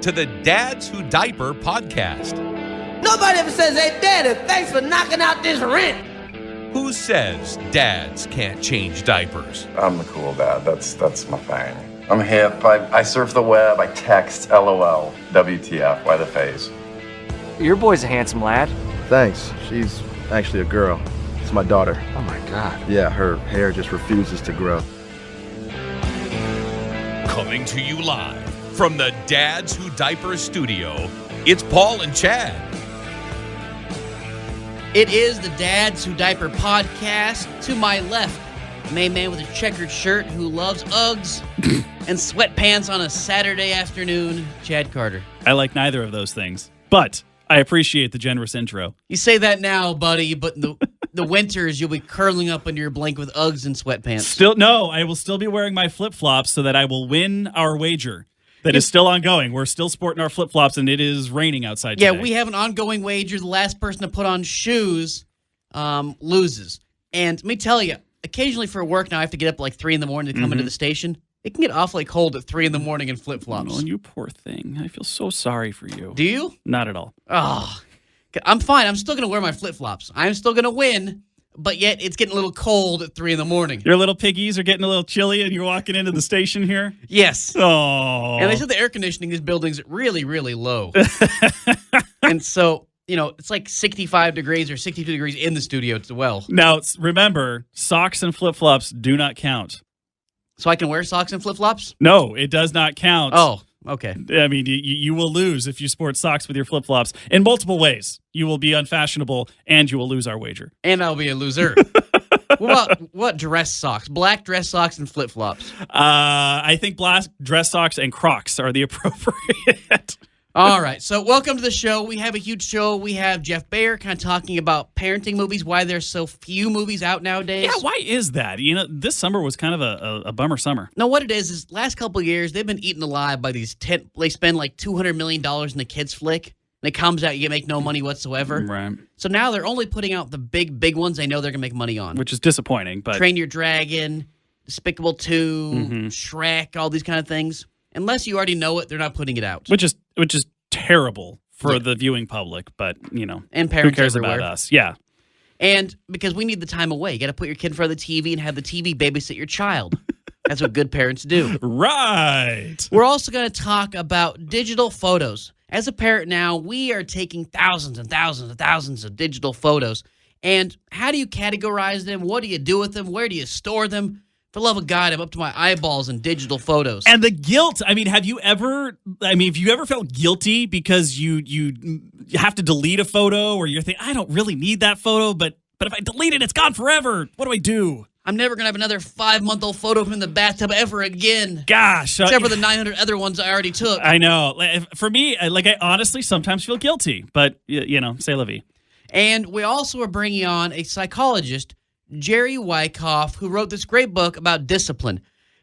to the Dads Who Diaper Podcast. Nobody ever says, "Hey, Daddy, thanks for knocking out this rent." Who says dads can't change diapers? I'm the cool dad. That's my thing. I'm hip. I surf the web. I text. LOL. WTF. Why the face? Your boy's a handsome lad. Thanks. She's actually a girl. It's my daughter. Oh my God. Yeah, her hair just refuses to grow. Coming to you live from the Dads Who Diaper studio, it's Paul and Chad. It is the Dads Who Diaper Podcast. To my left, a main man with a checkered shirt who loves Uggs and sweatpants on a Saturday afternoon, Chad Carter. I like neither of those things, but I appreciate the generous intro. You say that now, buddy, but in the winters, you'll be curling up under your blanket with Uggs and sweatpants. No, I will still be wearing my flip-flops so that I will win our wager. That is still ongoing. We're still sporting our flip-flops, and it is raining outside today. Yeah, we have an ongoing wager. The last person to put on shoes loses. And let me tell you, occasionally for work now, I have to get up at like 3 in the morning to come into the station. It can get awfully cold at 3 in the morning in flip-flops. Oh, you poor thing. I feel so sorry for you. Do you? Not at all. Oh, I'm fine. I'm still going to wear my flip-flops. I'm still going to win, but yet it's getting a little cold at 3 in the morning. Your little piggies are getting a little chilly and you're walking into the station here? Yes. Oh. And they said the air conditioning in these buildings is really, really low. And so, it's like 65 degrees or 62 degrees in the studio as well. Now, remember, socks and flip-flops do not count. So I can wear socks and flip-flops? No, it does not count. Oh, okay. I mean, you will lose if you sport socks with your flip-flops in multiple ways. You will be unfashionable, and you will lose our wager. And I'll be a loser. What dress socks? Black dress socks and flip-flops? I think black dress socks and Crocs are the appropriate. All right, so welcome to the show. We have a huge show. We have Jeff Baer kind of talking about parenting movies, why there's so few movies out nowadays. Yeah, why is that? This summer was kind of a bummer summer. No, what it is last couple of years, they've been eaten alive by these they spend like $200 million in the kids flick, and it comes out, you make no money whatsoever. Right. So now they're only putting out the big ones they know they're going to make money on. Which is disappointing. But Train Your Dragon, Despicable 2, Shrek, all these kind of things. Unless you already know it, they're not putting it out. Which is terrible for the viewing public, but, and parents who cares everywhere. about us? Yeah. And because we need the time away. You got to put your kid in front of the TV and have the TV babysit your child. That's what good parents do. Right. We're also going to talk about digital photos. As a parent now, we are taking thousands and thousands and thousands of digital photos. And how do you categorize them? What do you do with them? Where do you store them? For the love of God, I'm up to my eyeballs in digital photos. And the guilt. I mean, have you ever felt guilty because you have to delete a photo, or you're thinking, I don't really need that photo, but if I delete it, it's gone forever. What do I do? I'm never going to have another 5-month-old photo from the bathtub ever again. Gosh. Except for the 900 other ones I already took. I know. For me, I honestly sometimes feel guilty, but, c'est la vie. And we also are bringing on a psychologist, Jerry Wyckoff, who wrote this great book about discipline.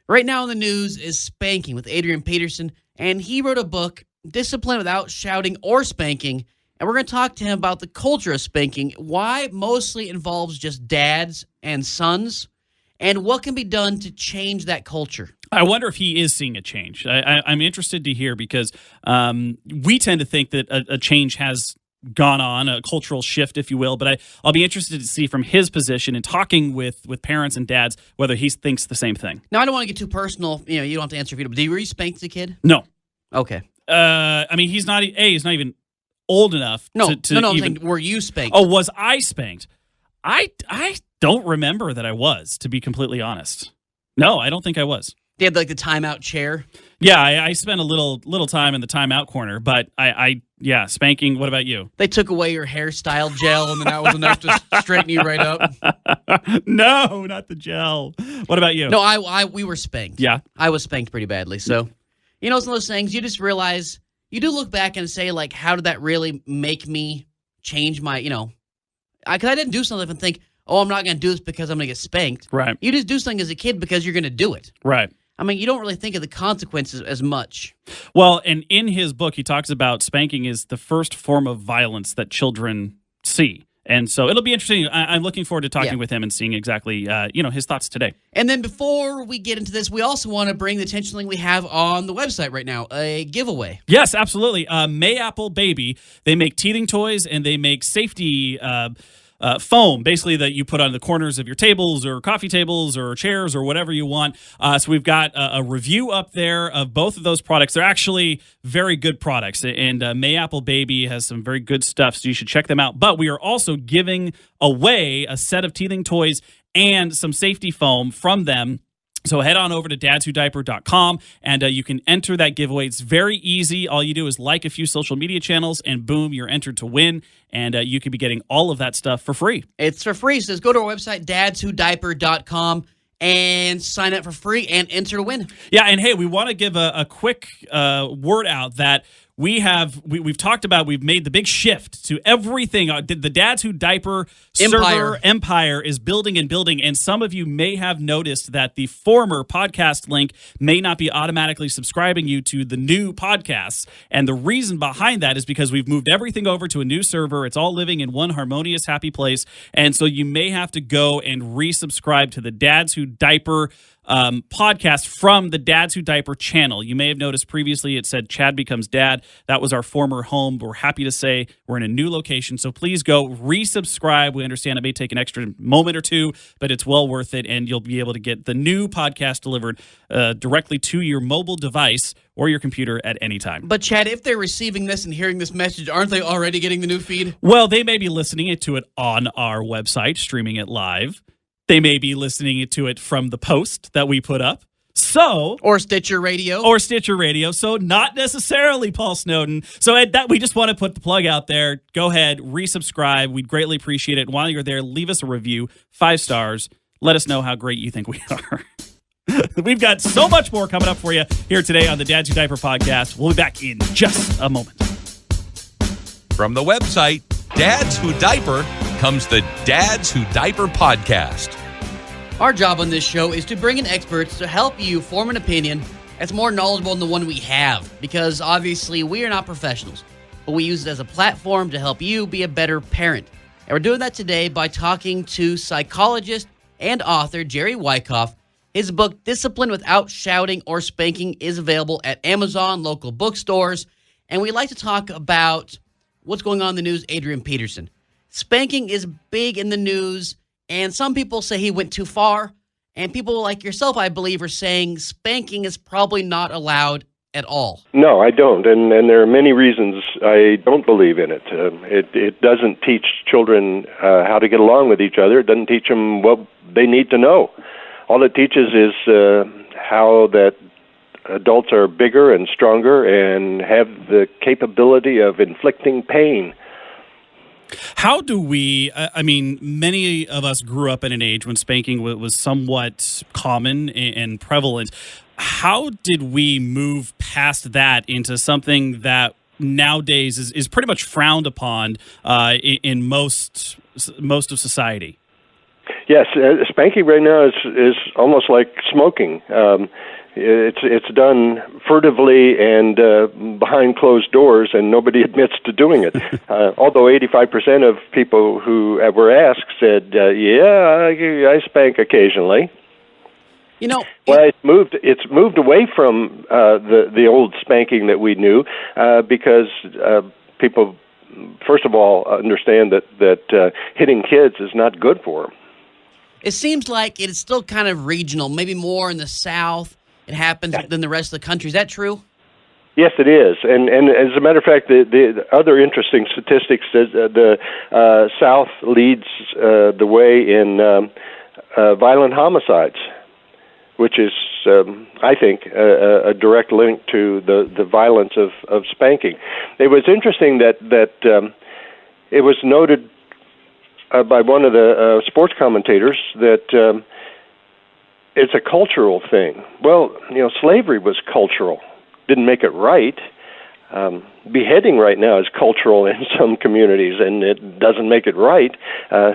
Right now in the news is Spanking with Adrian Peterson, and he wrote a book, Discipline Without Shouting or Spanking, and we're going to talk to him about the culture of spanking, why it mostly involves just dads and sons, and what can be done to change that culture. I wonder if he is seeing a change. I'm interested to hear because we tend to think that a change has gone on, a cultural shift, if you will, but I'll be interested to see from his position and talking with parents and dads whether he thinks the same thing. Now, I don't want to get too personal. You don't have to answer if you don't. Were you spanked as a kid? No. Okay. I mean, he's not even old enough to I'm even... saying, were you spanked? Oh, was I spanked? I don't remember that I was, to be completely honest. No, I don't think I was. They had like the timeout chair. Yeah, I spent a little time in the timeout corner, but yeah, spanking. What about you? They took away your hairstyle gel, and then that was enough to straighten you right up. No, not the gel. What about you? No, we were spanked. Yeah, I was spanked pretty badly. So, it's one of those things you just realize. You do look back and say, like, how did that really make me change my, because I didn't do something and think, oh, I'm not going to do this because I'm going to get spanked. Right. You just do something as a kid because you're going to do it. Right. I mean, you don't really think of the consequences as much. Well, and in his book, he talks about spanking is the first form of violence that children see. And so it'll be interesting. I'm looking forward to talking with him and seeing exactly, his thoughts today. And then before we get into this, we also want to bring the attention something we have on the website right now, a giveaway. Yes, absolutely. Mayapple Baby, they make teething toys and they make safety foam, basically, that you put on the corners of your tables or coffee tables or chairs or whatever you want. So we've got a review up there of both of those products. They're actually very good products, and Mayapple Baby has some very good stuff, so you should check them out. But we are also giving away a set of teething toys and some safety foam from them. So head on over to dadswhodiaper.com and you can enter that giveaway. It's very easy. All you do is like a few social media channels and boom, you're entered to win. And you could be getting all of that stuff for free. It's for free. So just go to our website, dadswhodiaper.com, and sign up for free and enter to win. Yeah, and hey, we want to give a quick word out that we've talked about, we've made the big shift to everything. The Dads Who Diaper server empire is building and building, and some of you may have noticed that the former podcast link may not be automatically subscribing you to the new podcasts. And the reason behind that is because we've moved everything over to a new server. It's all living in one harmonious, happy place. And so you may have to go and resubscribe to the Dads Who Diaper podcast from the Dads Who Diaper channel. You may have noticed previously it said Chad Becomes Dad. That was our former home. We're happy to say we're in a new location. So please go resubscribe. We understand it may take an extra moment or two, but it's well worth it. And you'll be able to get the new podcast delivered directly to your mobile device or your computer at any time. But Chad, if they're receiving this and hearing this message, aren't they already getting the new feed? Well, they may be listening to it on our website, streaming it live. They may be listening to it from the post that we put up. Or Stitcher Radio. So not necessarily Paul Snowden. So we just want to put the plug out there. Go ahead, resubscribe. We'd greatly appreciate it. And while you're there, leave us a review, 5 stars. Let us know how great you think we are. We've got so much more coming up for you here today on the Dads Who Diaper podcast. We'll be back in just a moment. From the website, Dads Who Diaper, comes the Dads Who Diaper Podcast. Our job on this show is to bring in experts to help you form an opinion that's more knowledgeable than the one we have, because obviously we are not professionals, but we use it as a platform to help you be a better parent. And we're doing that today by talking to psychologist and author Jerry Wyckoff. His book, Discipline Without Shouting or Spanking, is available at Amazon, local bookstores, and we like to talk about what's going on in the news. Adrian Peterson. Spanking is big in the news, and some people say he went too far, and people like yourself, I believe, are saying spanking is probably not allowed at all. No, I don't, and there are many reasons I don't believe in it. It doesn't teach children how to get along with each other. It doesn't teach them what they need to know. All it teaches is how that adults are bigger and stronger and have the capability of inflicting pain. How do we, many of us grew up in an age when spanking was somewhat common and prevalent. How did we move past that into something that nowadays is pretty much frowned upon in most of society? Yes, spanking right now is almost like smoking. It's done furtively and behind closed doors, and nobody admits to doing it. Although 85% of people who were asked said, "Yeah, I spank occasionally." You know, well, it's moved away from the old spanking that we knew because people, first of all, understand that hitting kids is not good for them. It seems like it is still kind of regional, maybe more in the South. It happens than the rest of the country. Is that true? Yes, it is. And as a matter of fact, the other interesting statistics is the South leads the way in violent homicides, which is, I think, a direct link to the violence of spanking. It was interesting that it was noted by one of the sports commentators that it's a cultural thing. Well, slavery was cultural. Didn't make it right. beheading right now is cultural in some communities, and it doesn't make it right.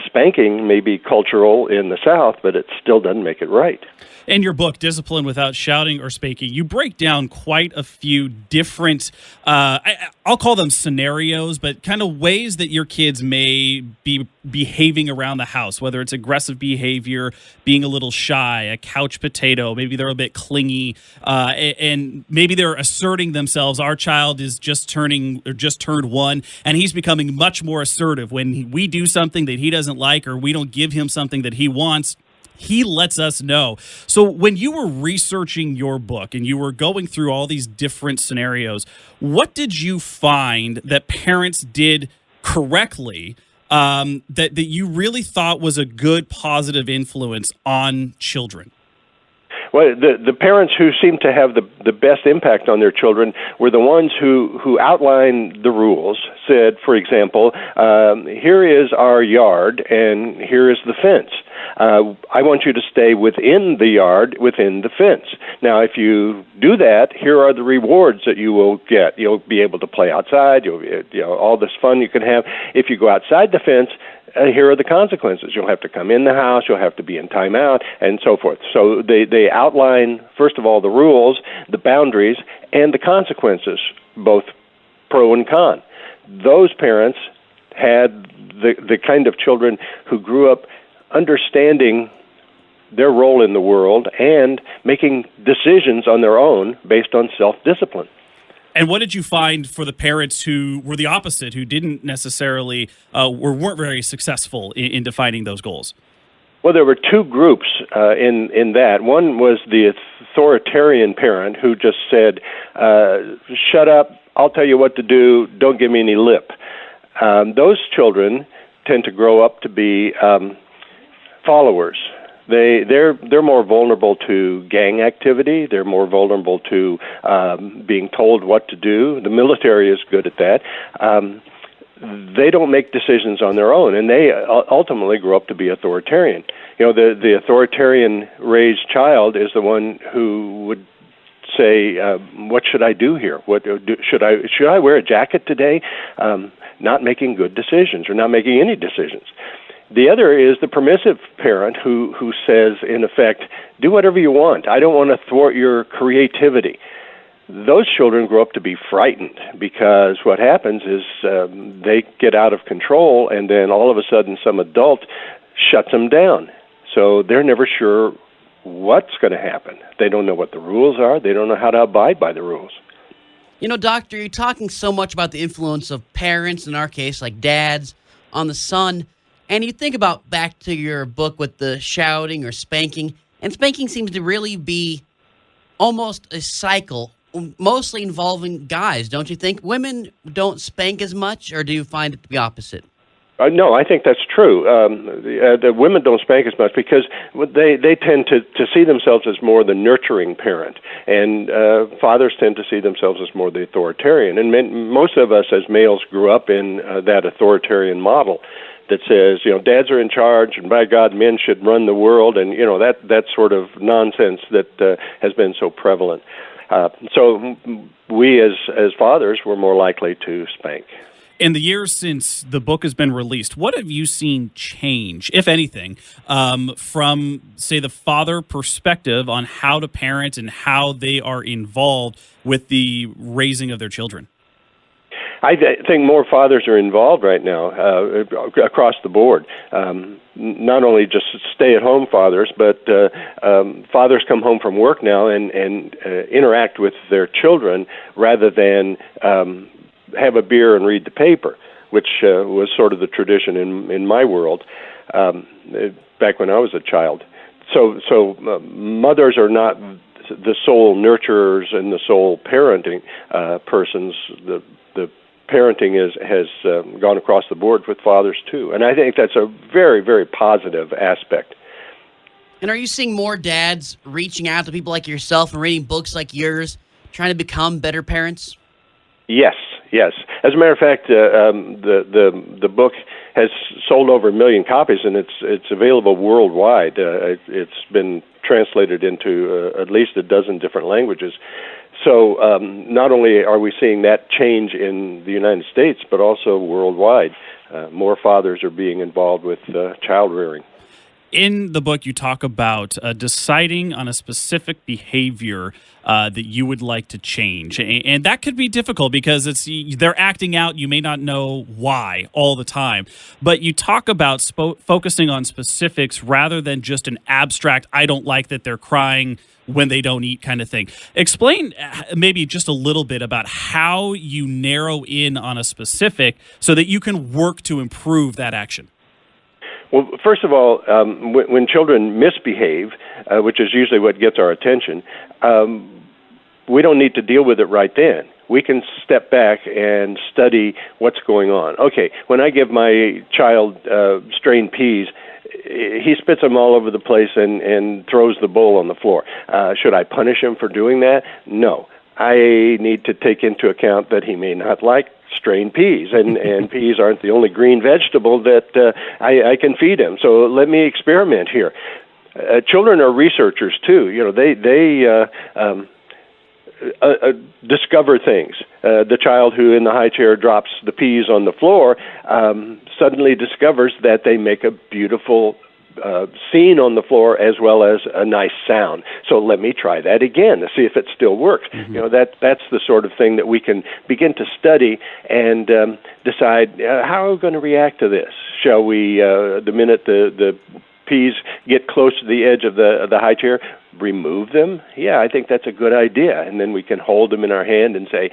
Spanking may be cultural in the South, but it still doesn't make it right. In your book, Discipline Without Shouting or Spanking, you break down quite a few different, I'll call them scenarios, but kind of ways that your kids may be behaving around the house, whether it's aggressive behavior, being a little shy, a couch potato, maybe they're a bit clingy, and maybe they're asserting themselves. Our child is just turned 1, and he's becoming much more assertive. When we do something that he doesn't like or we don't give him something that he wants, he lets us know. So when you were researching your book and you were going through all these different scenarios, what did you find that parents did correctly that you really thought was a good positive influence on children? Well, the parents who seemed to have the best impact on their children were the ones who outlined the rules, said, for example, here is our yard and here is the fence. I want you to stay within the yard, within the fence. Now, if you do that, here are the rewards that you will get. You'll be able to play outside, all this fun you can have. If you go outside the fence, here are the consequences. You'll have to come in the house, you'll have to be in timeout, and so forth. So they outline, first of all, the rules, the boundaries, and the consequences, both pro and con. Those parents had the kind of children who grew up understanding their role in the world and making decisions on their own based on self-discipline. And what did you find for the parents who were the opposite, who didn't necessarily weren't very successful in defining those goals? Well, there were two groups in that. One was the authoritarian parent who just said, shut up, I'll tell you what to do, don't give me any lip. Those children tend to grow up to be followers. They're more vulnerable to gang activity. They're more vulnerable to being told what to do. The military is good at that. They don't make decisions on their own, and they ultimately grow up to be authoritarian. The authoritarian-raised child is the one who would say, "What should I do here? Should I wear a jacket today?" Not making good decisions or not making any decisions. The other is the permissive parent who says, in effect, do whatever you want. I don't want to thwart your creativity. Those children grow up to be frightened because what happens is they get out of control and then all of a sudden some adult shuts them down. So they're never sure what's going to happen. They don't know what the rules are. They don't know how to abide by the rules. Doctor, you're talking so much about the influence of parents, in our case, like dads, on the son. And you think about back to your book with the shouting or spanking, and spanking seems to really be almost a cycle, mostly involving guys, don't you think? Women don't spank as much, or do you find it to be opposite? No, I think that's true. The women don't spank as much because they tend to see themselves as more the nurturing parent, and fathers tend to see themselves as more the authoritarian. And most of us as males grew up in that authoritarian model that says, dads are in charge, and by God, men should run the world, and that sort of nonsense that has been so prevalent. So we as fathers were more likely to spank. In the years since the book has been released, what have you seen change, if anything, from, say, the father perspective on how to parent and how they are involved with the raising of their children? I think more fathers are involved right now across the board. Not only just stay-at-home fathers, but fathers come home from work now and interact with their children rather than have a beer and read the paper, which was sort of the tradition in my world back when I was a child. So mothers are not the sole nurturers and the sole parenting persons. The parenting has gone across the board with fathers too, and I think that's a very, very positive aspect. And are you seeing more dads reaching out to people like yourself and reading books like yours, trying to become better parents? Yes. As a matter of fact, the book has sold over 1 million copies, and it's available worldwide. It's been translated into at least a dozen different languages. So not only are we seeing that change in the United States, but also worldwide. More fathers are being involved with child rearing. In the book, you talk about deciding on a specific behavior that you would like to change. And that could be difficult because they're acting out. You may not know why all the time. But you talk about focusing on specifics rather than just an abstract, I don't like that they're crying when they don't eat kind of thing. Explain maybe just a little bit about how you narrow in on a specific so that you can work to improve that action. Well, first of all, when children misbehave, which is usually what gets our attention, we don't need to deal with it right then. We can step back and study what's going on. Okay, when I give my child strained peas, he spits them all over the place and throws the bowl on the floor. Should I punish him for doing that? No. I need to take into account that he may not like strained peas, and peas aren't the only green vegetable that I can feed him. So let me experiment here. Children are researchers too. You know, they discover things. The child who in the high chair drops the peas on the floor suddenly discovers that they make a beautiful scene on the floor as well as a nice sound. So let me try that again to see if it still works. Mm-hmm. You know, that's the sort of thing that we can begin to study and decide how are we going to react to this. Shall we, the minute the peas get close to the edge of the high chair, remove them? Yeah, I think that's a good idea. And then we can hold them in our hand and say,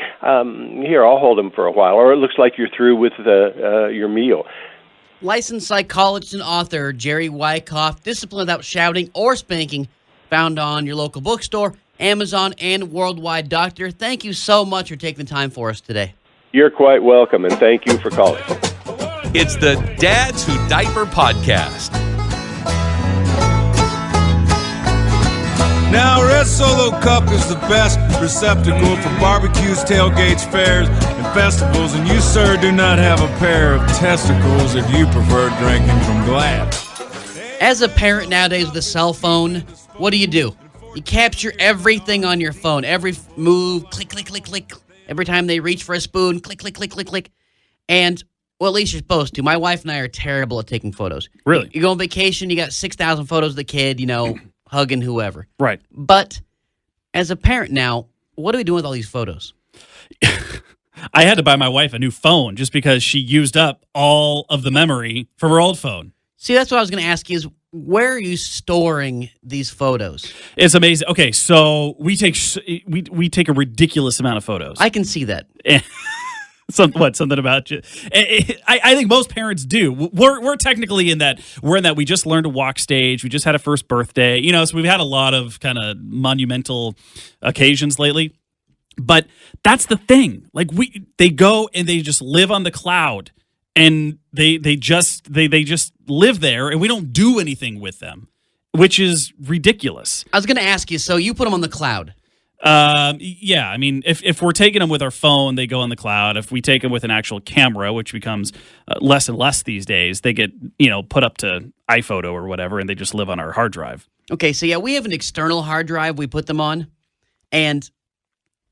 here, I'll hold them for a while. Or it looks like you're through with your meal. Licensed psychologist and author Jerry Wyckoff, Discipline Without Shouting or Spanking, found on your local bookstore, Amazon, and worldwide. Doctor, thank you so much for taking the time for us today. You're quite welcome, and thank you for calling. It's the Dads Who Diaper Podcast. Now, Red Solo Cup is the best receptacle for barbecues, tailgates, fairs, and festivals, and you, sir, do not have a pair of testicles if you prefer drinking from glass. As a parent nowadays with a cell phone, what do? You capture everything on your phone. Every move, click, click, click, click. Every time they reach for a spoon, click, click, click, click, click. And, well, at least you're supposed to. My wife and I are terrible at taking photos. Really? You go on vacation, you got 6,000 photos of the kid, you know, hugging whoever. Right. But as a parent now, what are we doing with all these photos? I had to buy my wife a new phone just because she used up all of the memory from her old phone. See, that's what I was going to ask you is, where are you storing these photos? It's amazing. Okay, so we take a ridiculous amount of photos. I can see that. Something about you? I think most parents do. We're technically in that. We're in that. We just learned to walk stage. We just had a first birthday. You know, so we've had a lot of kind of monumental occasions lately. But that's the thing. Like they go and they just live on the cloud, and they just live there, and we don't do anything with them, which is ridiculous. I was going to ask you. So you put them on the cloud. Yeah, I mean, if we're taking them with our phone, they go on the cloud. If we take them with an actual camera, which becomes less and less these days, they get, put up to iPhoto or whatever, and they just live on our hard drive. Okay, so yeah, we have an external hard drive we put them on, and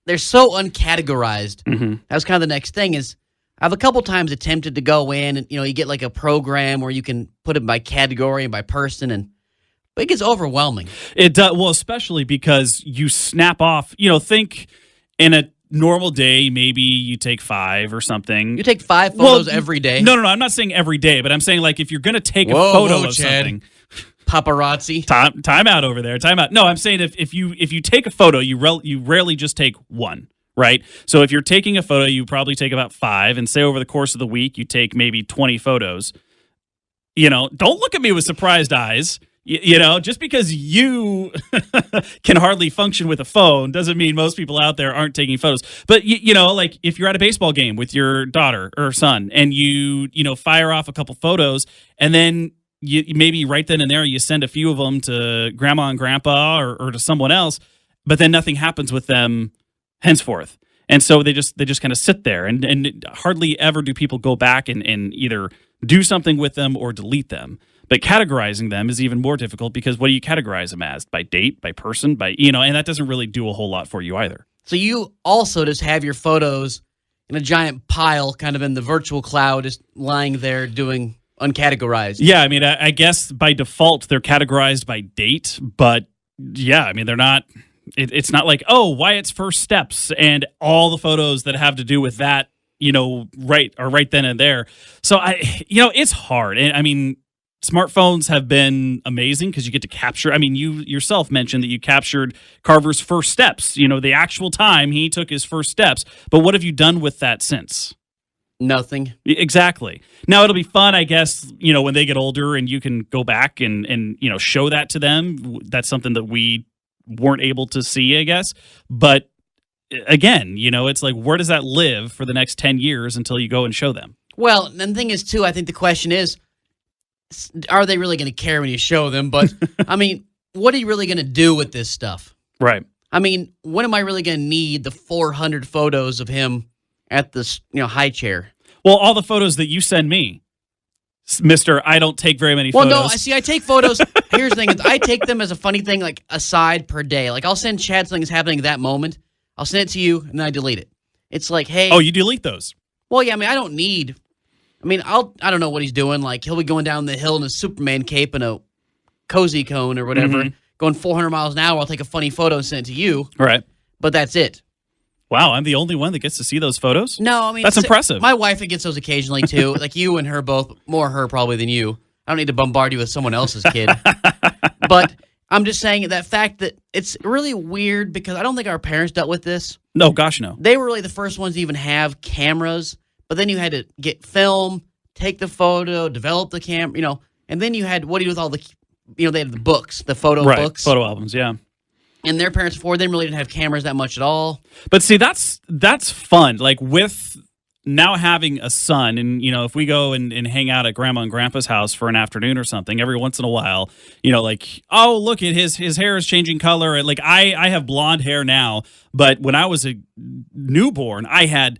they're so uncategorized. Mm-hmm. That was kind of the next thing is, I've a couple times attempted to go in and, you get like a program where you can put it by category and by person, but it gets overwhelming. It does. Well, especially because you snap off, think in a normal day, maybe you take 5 or something. You take 5 photos every day? No, I'm not saying every day, but I'm saying like if you're going to take a photo of Chad. something. Paparazzi. Time out over there. Time out. No, I'm saying if you take a photo, you rarely just take one. Right? So if you're taking a photo, you probably take about 5, and say over the course of the week, you take maybe 20 photos. Don't look at me with surprised eyes. Just because you can hardly function with a phone doesn't mean most people out there aren't taking photos. But, like if you're at a baseball game with your daughter or son and you fire off a couple photos, and then you maybe right then and there you send a few of them to grandma and grandpa or to someone else, but then nothing happens with them henceforth. And so they just kind of sit there, and hardly ever do people go back and either do something with them or delete them. But categorizing them is even more difficult because what do you categorize them as? By date, by person, and that doesn't really do a whole lot for you either. So you also just have your photos in a giant pile kind of in the virtual cloud, just lying there doing uncategorized. Yeah, I mean, I guess by default they're categorized by date, but yeah, I mean, they're not, it's not like, oh, Wyatt's first steps and all the photos that have to do with that, right then and there. So it's hard. And I mean, smartphones have been amazing because you get to capture. I mean, you yourself mentioned that you captured Carver's first steps, the actual time he took his first steps. But what have you done with that since? Nothing. Exactly. Now, it'll be fun, I guess, when they get older and you can go back and show that to them. That's something that we weren't able to see, I guess. But again, it's like, where does that live for the next 10 years until you go and show them? Well, and the thing is, too, I think the question is, are they really going to care when you show them? But, I mean, what are you really going to do with this stuff? Right. I mean, when am I really going to need the 400 photos of him at this, high chair? Well, all the photos that you send me, Mr. I don't take very many photos. Well, no, I take photos. Here's the thing. Is I take them as a funny thing, like aside per day. Like I'll send Chad something that's happening at that moment. I'll send it to you, and then I delete it. It's like, hey. Oh, you delete those? Well, yeah, I mean, I don't know what he's doing. Like, he'll be going down the hill in a Superman cape and a cozy cone or whatever, going 400 miles an hour. I'll take a funny photo and send it to you. Right. But that's it. Wow, I'm the only one that gets to see those photos? No, I mean... That's impressive. My wife gets those occasionally, too. Like, you and her both. More her, probably, than you. I don't need to bombard you with someone else's kid. But I'm just saying that fact that it's really weird because I don't think our parents dealt with this. No, gosh, no. They were really the first ones to even have cameras. But then you had to get film, take the photo, develop the camera, and then you had, what do you do with all the, they had the books, the photo books. Photo albums, yeah. And their parents before, they really didn't have cameras that much at all. But see, that's fun. Like with now having a son, and if we go and hang out at Grandma and Grandpa's house for an afternoon or something, every once in a while, like, oh, look at his hair is changing color. Like I have blonde hair now, but when I was a newborn, I had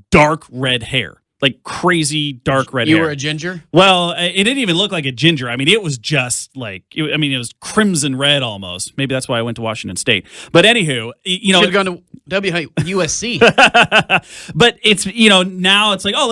dark red hair. Like crazy dark red hair. You were a ginger? Well, it didn't even look like a ginger. I mean, it was just like, it was crimson red almost. Maybe that's why I went to Washington State. But anywho, should have gone to USC. But it's, now it's like, oh,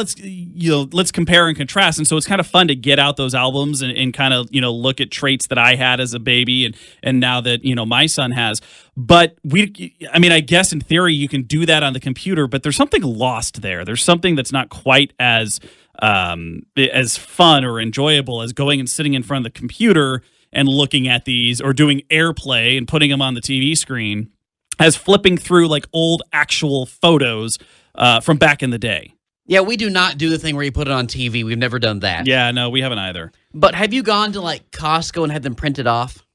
let's compare and contrast. And so it's kind of fun to get out those albums and kind of, look at traits that I had as a baby and now that, my son has. But I guess in theory you can do that on the computer, but there's something lost there. There's something that's not quite as fun or enjoyable as going and sitting in front of the computer and looking at these or doing AirPlay and putting them on the TV screen as flipping through like old actual photos from back in the day. Yeah, we do not do the thing where you put it on TV. We've never done that. Yeah, no, we haven't either. But have you gone to like Costco and had them printed off?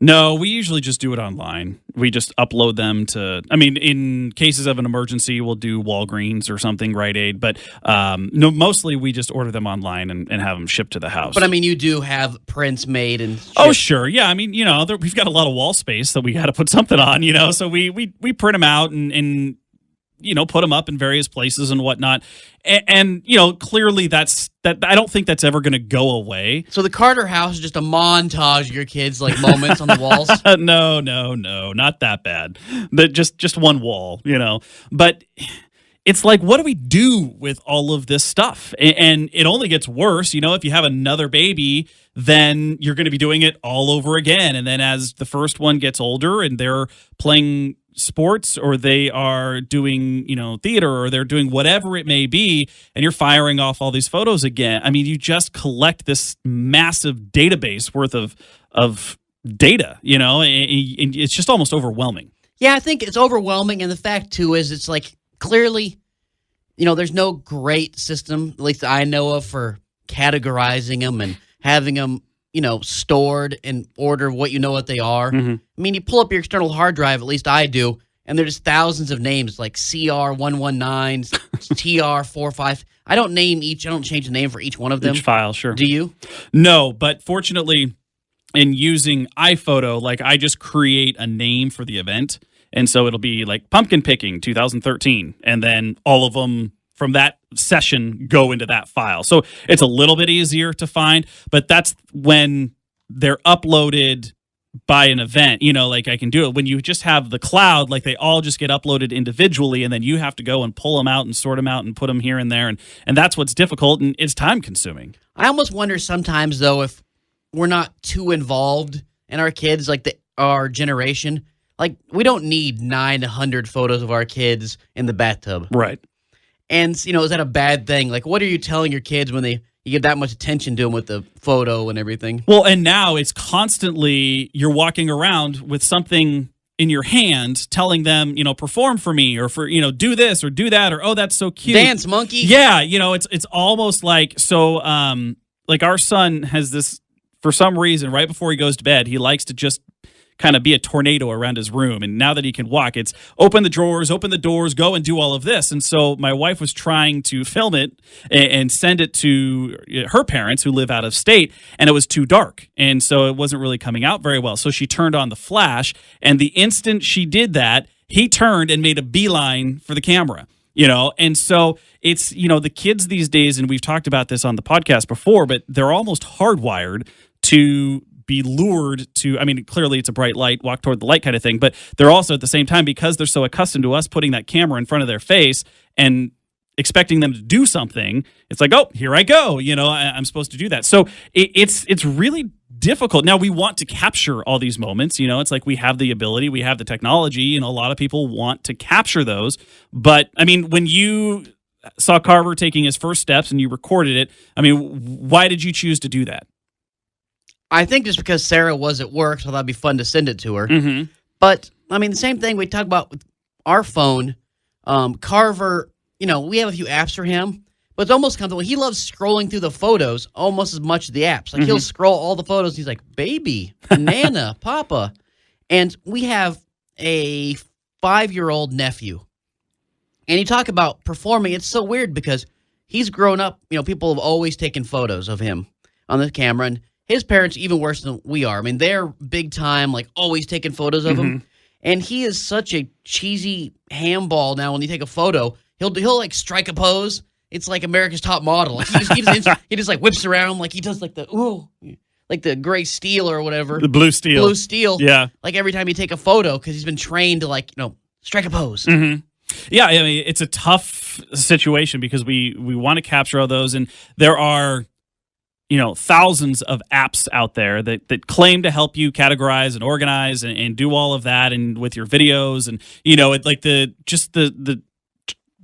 No, we usually just do it online. We just upload them to, in cases of an emergency, we'll do Walgreens or something, Rite Aid. But no, mostly we just order them online and have them shipped to the house. But you do have prints made and shipped. Oh, sure. Yeah, we've got a lot of wall space that we got to put something on, so we print them out and put them up in various places and whatnot. And clearly that I don't think that's ever going to go away. So the Carter house is just a montage of your kids' like moments on the walls? No, not that bad. But just one wall, But it's like, what do we do with all of this stuff? And it only gets worse, if you have another baby, then you're going to be doing it all over again. And then as the first one gets older and they're playing sports or they are doing, theater or they're doing whatever it may be, and you're firing off all these photos again. You just collect this massive database worth of data, and it's just almost overwhelming. Yeah, I think it's overwhelming. And the fact, too, is it's like clearly, there's no great system, at least I know of, for categorizing them and having them stored in order of what they are. Mm-hmm. You pull up your external hard drive, at least I do, and there's thousands of names like CR119, TR45. I don't change the name for each one of them. Each file, sure. Do you? No, but fortunately, in using iPhoto, like I just create a name for the event. And so it'll be like Pumpkin Picking 2013, and then all of them from that session go into that file. So it's a little bit easier to find, but that's when they're uploaded by an event, like I can do it. When you just have the cloud, like they all just get uploaded individually, and then you have to go and pull them out and sort them out and put them here and there, and that's what's difficult, and it's time consuming. I almost wonder sometimes, though, if we're not too involved in our kids, like our generation. Like, we don't need 900 photos of our kids in the bathtub. Right. And, is that a bad thing? Like, what are you telling your kids when you give that much attention to them with the photo and everything? Well, and now it's constantly you're walking around with something in your hand telling them, perform for me, or for, do this or do that, or, oh, that's so cute. Dance, monkey. Yeah, it's almost like, so, like our son has this, for some reason, right before he goes to bed, he likes to just kind of be a tornado around his room. And now that he can walk, it's open the drawers, open the doors, go and do all of this. And so my wife was trying to film it and send it to her parents who live out of state, and it was too dark. And so it wasn't really coming out very well. So she turned on the flash, and the instant she did that, he turned and made a beeline for the camera. And so it's, the kids these days, and we've talked about this on the podcast before, but they're almost hardwired to be lured to, clearly it's a bright light, walk toward the light kind of thing, but they're also at the same time, because they're so accustomed to us putting that camera in front of their face and expecting them to do something, it's like, oh, here I go, I'm supposed to do that. So it's really difficult. Now we want to capture all these moments, it's like we have the ability, we have the technology, a lot of people want to capture those. But when you saw Carver taking his first steps and you recorded it, why did you choose to do that? I think just because Sarah was at work, so that'd be fun to send it to her. Mm-hmm. But, the same thing we talk about with our phone. Carver, we have a few apps for him, but it's almost comfortable. He loves scrolling through the photos almost as much as the apps. Like, he'll scroll all the photos, and he's like, baby, Nana, Papa. And we have a 5-year-old nephew. And you talk about performing, it's so weird because he's grown up, people have always taken photos of him on the camera, and his parents even worse than we are. They're big time, like always taking photos of him. And he is such a cheesy handball now. When you take a photo, he'll like strike a pose. It's like America's Top Model. Like he just like whips around like he does like the gray steel or whatever. The blue steel. Blue steel. Yeah. Like every time you take a photo, because he's been trained to strike a pose. Mm-hmm. Yeah, it's a tough situation because we want to capture all those, and there are thousands of apps out there that claim to help you categorize and organize and do all of that, and with your videos, and like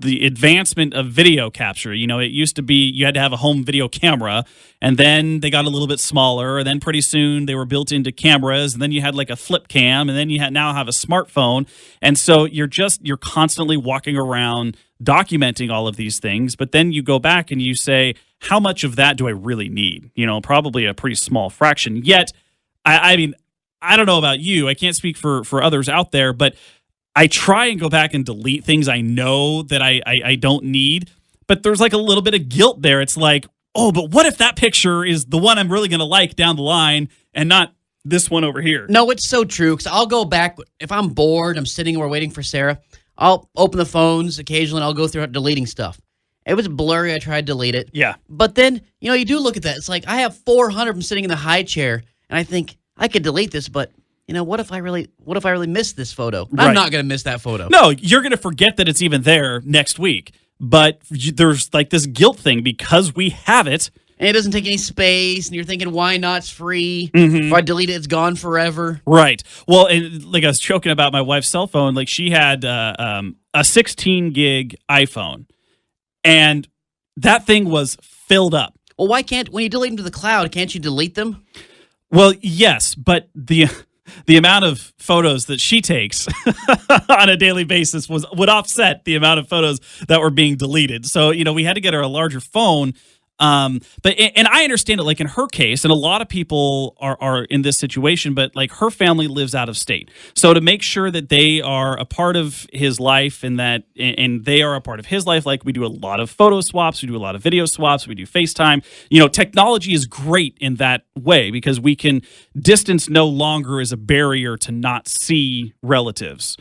the advancement of video capture. It used to be you had to have a home video camera, and then they got a little bit smaller, and then pretty soon they were built into cameras, and then you had like a flip cam, and then you now have a smartphone. And so you're constantly walking around documenting all of these things, but then you go back and you say, how much of that do I really need? Probably a pretty small fraction. Yet, I don't know about you. I can't speak for others out there, but I try and go back and delete things I know that I don't need, but there's like a little bit of guilt there. It's like, oh, but what if that picture is the one I'm really going to like down the line and not this one over here? No, it's so true, because I'll go back. If I'm bored, I'm sitting or waiting for Sarah, I'll open the phones occasionally, and I'll go through deleting stuff. It was blurry. I tried to delete it. Yeah. But then, you do look at that. It's like I have 400 of them sitting in the high chair, and I think I could delete this, but what if I really miss this photo? Right. I'm not going to miss that photo. No, you're going to forget that it's even there next week. But there's like this guilt thing because we have it. And it doesn't take any space, and you're thinking, why not? It's free. Mm-hmm. If I delete it, it's gone forever. Right. Well, and like I was joking about my wife's cell phone, like she had a 16 gig iPhone, and that thing was filled up. Well, when you delete them to the cloud, can't you delete them? Well, yes, but the amount of photos that she takes on a daily basis would offset the amount of photos that were being deleted. So, we had to get her a larger phone. But I understand it, like in her case, and a lot of people are in this situation, but like her family lives out of state. So to make sure that they are a part of his life and they are a part of his life, like we do a lot of photo swaps, we do a lot of video swaps, we do FaceTime. Technology is great in that way because we can distance no longer is a barrier to not see relatives.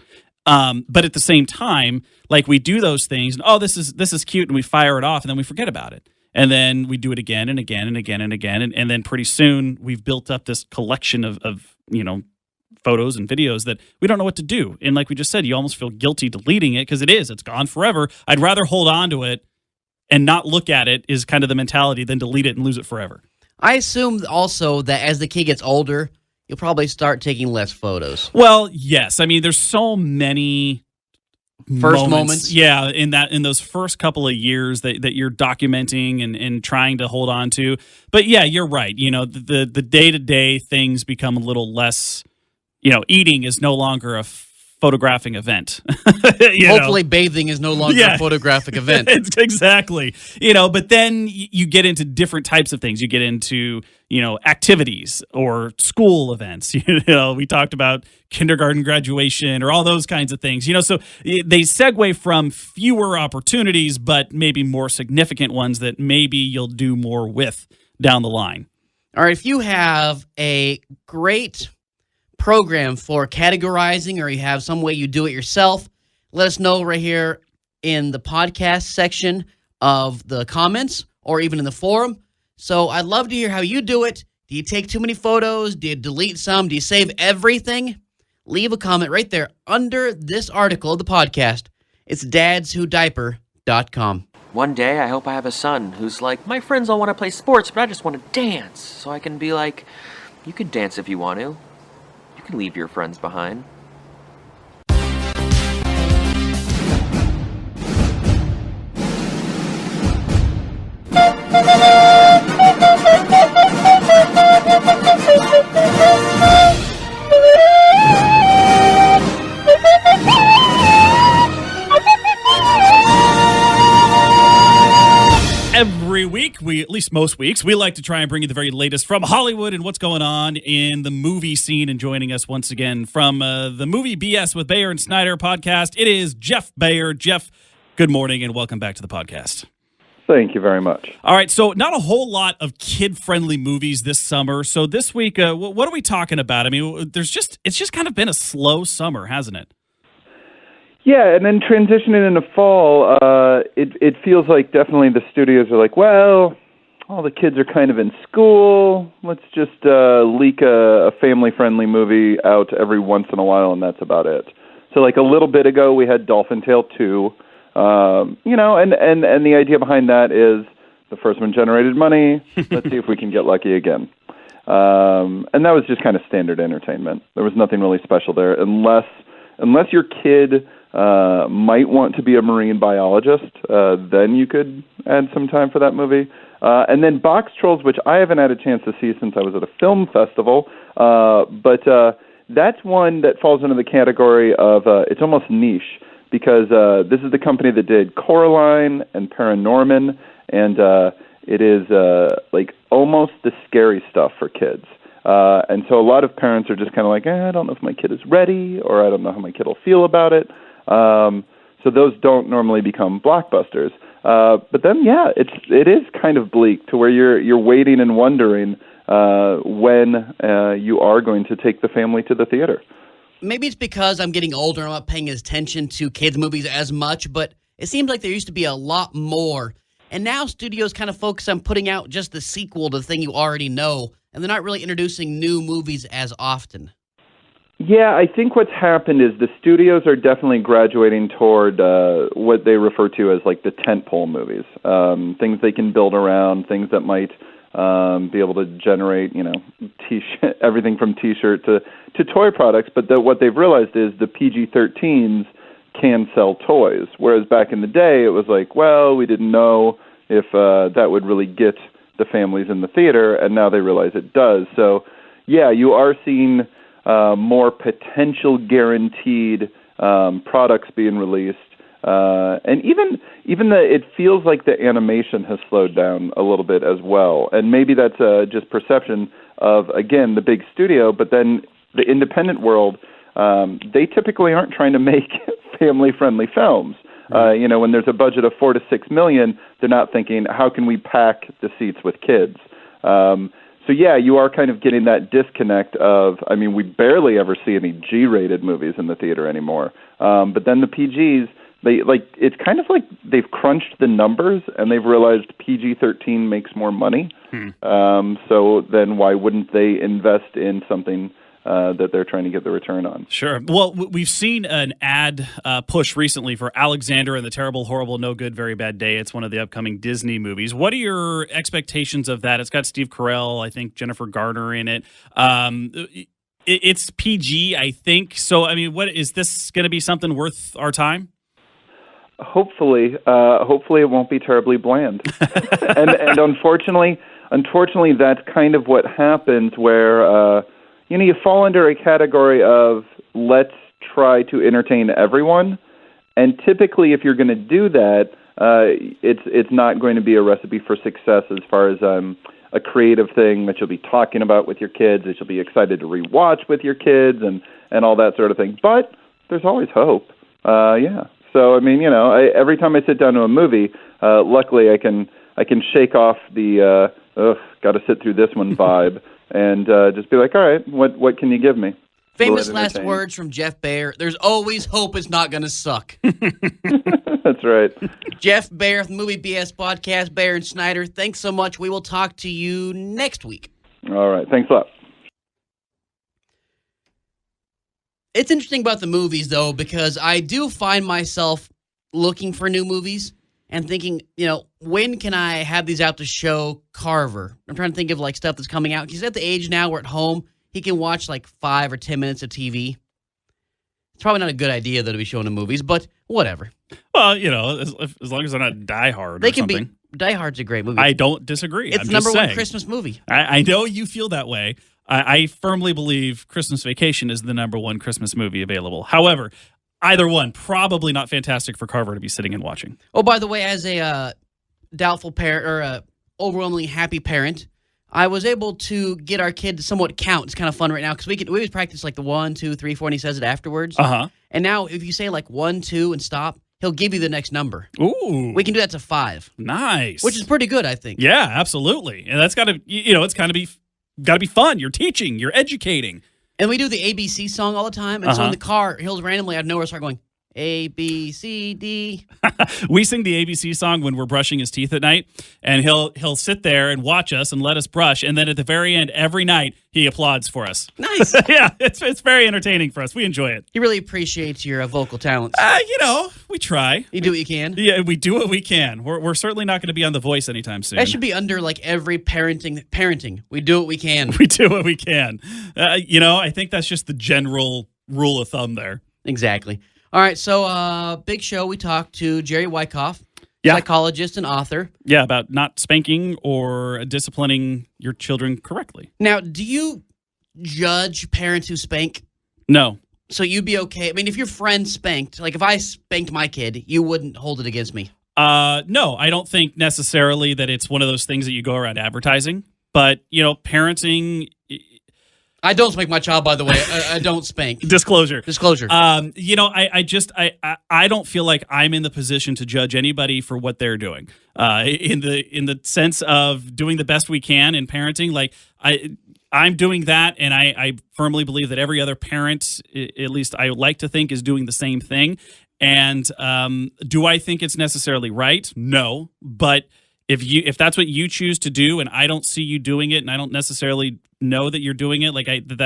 But at the same time, like we do those things and this is cute, and we fire it off and then we forget about it. And then we do it again and again and again and again. And then pretty soon we've built up this collection of photos and videos that we don't know what to do. And like we just said, you almost feel guilty deleting it because it's gone forever. I'd rather hold on to it and not look at it is kind of the mentality than delete it and lose it forever. I assume also that as the kid gets older, you'll probably start taking less photos. Well, yes. I mean, there's so many first moments. Yeah, in those first couple of years that you're documenting and trying to hold on to. But yeah, you're right. The day-to-day things become a little less, eating is no longer a photographing event. Hopefully bathing is no longer a photographic event. Exactly. But then you get into different types of things. You get into, activities or school events. We talked about kindergarten graduation or all those kinds of things. So they segue from fewer opportunities, but maybe more significant ones that maybe you'll do more with down the line. All right, if you have a great program for categorizing or you have some way you do it yourself, let us know right here in the podcast section of the comments or even in the forum. So I'd love to hear how you do it. Do you take too many photos? Do you delete some? Do you save everything? Leave a comment right there under this article of the podcast. It's dadswhodiaper.com. One day, I hope I have a son who's like, my friends all want to play sports, but I just want to dance. So I can be like, you can dance if you want to. You can leave your friends behind. Every week, at least most weeks, we like to try and bring you the very latest from Hollywood and what's going on in the movie scene. And joining us once again from the Movie BS with Bayer and Snyder podcast, it is Jeff Bayer. Jeff, good morning and welcome back to the podcast. Thank you very much. All right, so not a whole lot of kid-friendly movies this summer. So this week, what are we talking about? I mean, it's just kind of been a slow summer, hasn't it? Yeah, and then transitioning into fall, it feels like definitely the studios are like, well, all the kids are kind of in school. Let's just leak a family-friendly movie out every once in a while, and that's about it. So like a little bit ago, we had Dolphin Tale 2, and the idea behind that is the first one generated money. Let's see if we can get lucky again. And that was just kind of standard entertainment. There was nothing really special there, unless your kid might want to be a marine biologist, then you could add some time for that movie. And then Box Trolls, which I haven't had a chance to see since I was at a film festival, but that's one that falls into the category of it's almost niche, because this is the company that did Coraline and Paranorman, and it is like almost the scary stuff for kids. And so a lot of parents are just kind of like, I don't know if my kid is ready, or I don't know how my kid will feel about it. So those don't normally become blockbusters. But then, yeah, it is kind of bleak to where you're waiting and wondering when you are going to take the family to the theater. Maybe it's because I'm getting older and I'm not paying attention to kids' movies as much, but it seems like there used to be a lot more. And now studios kind of focus on putting out just the sequel to the thing you already know, and they're not really introducing new movies as often. Yeah, I think what's happened is the studios are definitely graduating toward what they refer to as like the tentpole movies, things they can build around, things that might be able to generate, everything from T-shirt to toy products. But what they've realized is the PG-13s can sell toys, whereas back in the day it was like, well, we didn't know if that would really get the families in the theater, and now they realize it does. So, yeah, you are seeing more potential guaranteed products being released, and even it feels like the animation has slowed down a little bit as well. And maybe that's just perception of, again, the big studio, but then the independent world, they typically aren't trying to make family-friendly films. When there's a budget of $4 to $6 million, they're not thinking, how can we pack the seats with kids? So, yeah, you are kind of getting that disconnect of, we barely ever see any G-rated movies in the theater anymore. But then the PGs, it's kind of like they've crunched the numbers and they've realized PG-13 makes more money. So then why wouldn't they invest in something that they're trying to get the return on. Sure. Well, we've seen an ad push recently for Alexander and the Terrible, Horrible, No Good, Very Bad Day. It's one of the upcoming Disney movies. What are your expectations of that? It's got Steve Carell, I think Jennifer Garner in it. It's PG, I think. So, I mean, what is this going to be something worth our time? Hopefully it won't be terribly bland. and unfortunately, that's kind of what happens where you fall under a category of let's try to entertain everyone, and typically if you're going to do that, it's not going to be a recipe for success as far as a creative thing that you'll be talking about with your kids, that you'll be excited to rewatch with your kids, and all that sort of thing. But there's always hope. So I mean, every time I sit down to a movie, luckily I can shake off the got to sit through this one vibe. And just be like, all right, what can you give me? Famous last words from Jeff Baer. There's always hope it's not going to suck. That's right. Jeff Baer from the Movie BS Podcast, Baer and Snyder, thanks so much. We will talk to you next week. All right. Thanks a lot. It's interesting about the movies, though, because I do find myself looking for new movies and thinking, when can I have these out to show Carver? I'm trying to think of stuff that's coming out. He's at the age now where at home he can watch 5 or 10 minutes of TV. It's probably not a good idea though to be showing him movies, but whatever. Well, as long as they're not Die Hard or something. Die Hard's a great movie. I don't disagree. It's the number one Christmas movie. I know you feel that way. I firmly believe Christmas Vacation is the number one Christmas movie available. However, either one, probably not fantastic for Carver to be sitting and watching. Oh, by the way, as a doubtful parent or a overwhelmingly happy parent, I was able to get our kid to somewhat count. It's kind of fun right now because we always practice the 1, 2, 3, 4, and he says it afterwards. Uh-huh. And now if you say 1, 2, and stop, he'll give you the next number. Ooh. We can do that to 5. Nice. Which is pretty good, I think. Yeah, absolutely. And that's got to, it's got to be fun. You're teaching. You're educating. And we do the ABC song all the time. And so in the car, he'll randomly out of nowhere start going, A, B, C, D. We sing the ABC song when we're brushing his teeth at night, and he'll sit there and watch us and let us brush, and then at the very end, every night, he applauds for us. Nice. Yeah, it's very entertaining for us. We enjoy it. He really appreciates your vocal talents. We try. You do what you can. Yeah, we do what we can. We're certainly not going to be on The Voice anytime soon. That should be under every parenting. We do what we can. We do what we can. I think that's just the general rule of thumb there. Exactly. All right, so big show. We talked to Jerry Wyckoff, psychologist and author. Yeah, about not spanking or disciplining your children correctly. Now, do you judge parents who spank? No. So you'd be okay? I mean, if your friend spanked, if I spanked my kid, you wouldn't hold it against me? No, I don't think necessarily that it's one of those things that you go around advertising. But, parenting... I don't spank my child, by the way. I don't spank. Disclosure. I don't feel like I'm in the position to judge anybody for what they're doing. In the sense of doing the best we can in parenting, I'm doing that, and I firmly believe that every other parent, at least I would like to think, is doing the same thing. And do I think it's necessarily right? No, but if that's what you choose to do, and I don't see you doing it, and I don't necessarily know that you're doing it,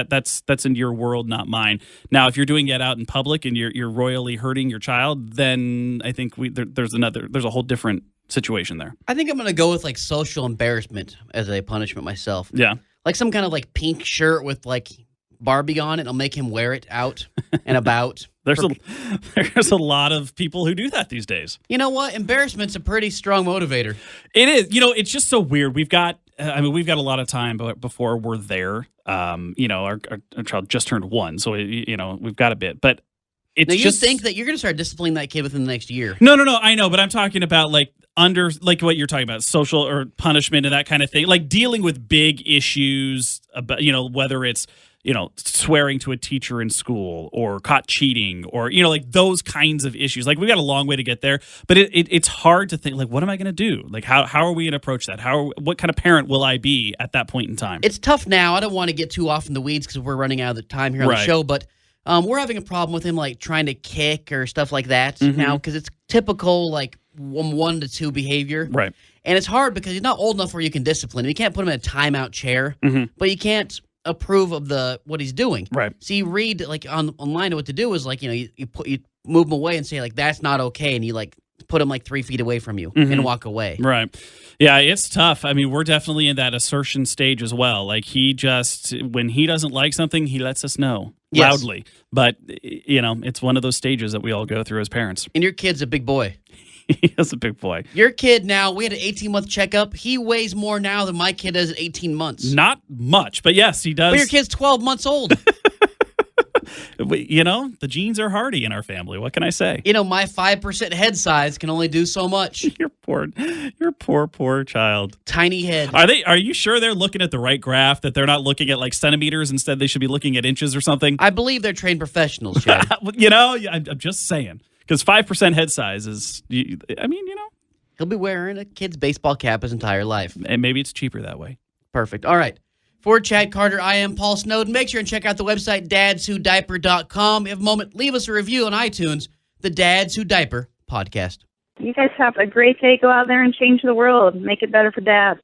that's in your world, not mine. Now, if you're doing it out in public and you're royally hurting your child, then I think there's a whole different situation there. I think I'm going to go with social embarrassment as a punishment myself. Yeah. Some kind of pink shirt with Barbie on it. I'll make him wear it out and about. There's a lot of people who do that these days. You know what? Embarrassment's a pretty strong motivator. It is. It's just so weird. We've got a lot of time before we're there. Our child just turned 1, so we've got a bit. But it's now, you think that you're going to start disciplining that kid within the next year? No. I know, but I'm talking about under what you're talking about, social or punishment and that kind of thing, dealing with big issues about whether it's swearing to a teacher in school or caught cheating or, those kinds of issues. We got a long way to get there, but it's hard to think, what am I going to do? How are we going to approach that? What kind of parent will I be at that point in time? It's tough now. I don't want to get too off in the weeds because we're running out of the time here on the show, but we're having a problem with him, trying to kick or stuff like that now because it's typical, 1 to 2 behavior. Right. And it's hard because he's not old enough where you can discipline him. You can't put him in a timeout chair, but you can't approve of what he's doing. Right. See, read like online what to do is like, you move him away and say like that's not okay, and you like put him like 3 feet away from you and walk away. Right. Yeah, it's tough. I mean, we're definitely in that assertion stage as well. Like when he doesn't like something, he lets us know loudly. But it's one of those stages that we all go through as parents. And your kid's a big boy. He is a big boy. Your kid now, we had an 18-month checkup. He weighs more now than my kid does at 18 months. Not much, but yes, he does. But your kid's 12 months old. The genes are hardy in our family. What can I say? My 5% head size can only do so much. Your poor child. Tiny head. Are you sure they're looking at the right graph, that they're not looking at like centimeters? Instead, they should be looking at inches or something? I believe they're trained professionals, Chad. I'm just saying. Because 5% head size is, He'll be wearing a kid's baseball cap his entire life. And maybe it's cheaper that way. Perfect. All right. For Chad Carter, I am Paul Snowden. Make sure and check out the website, dadswhodiaper.com. If you have a moment, leave us a review on iTunes, the Dads Who Diaper Podcast. You guys have a great day. Go out there and change the world. Make it better for dads.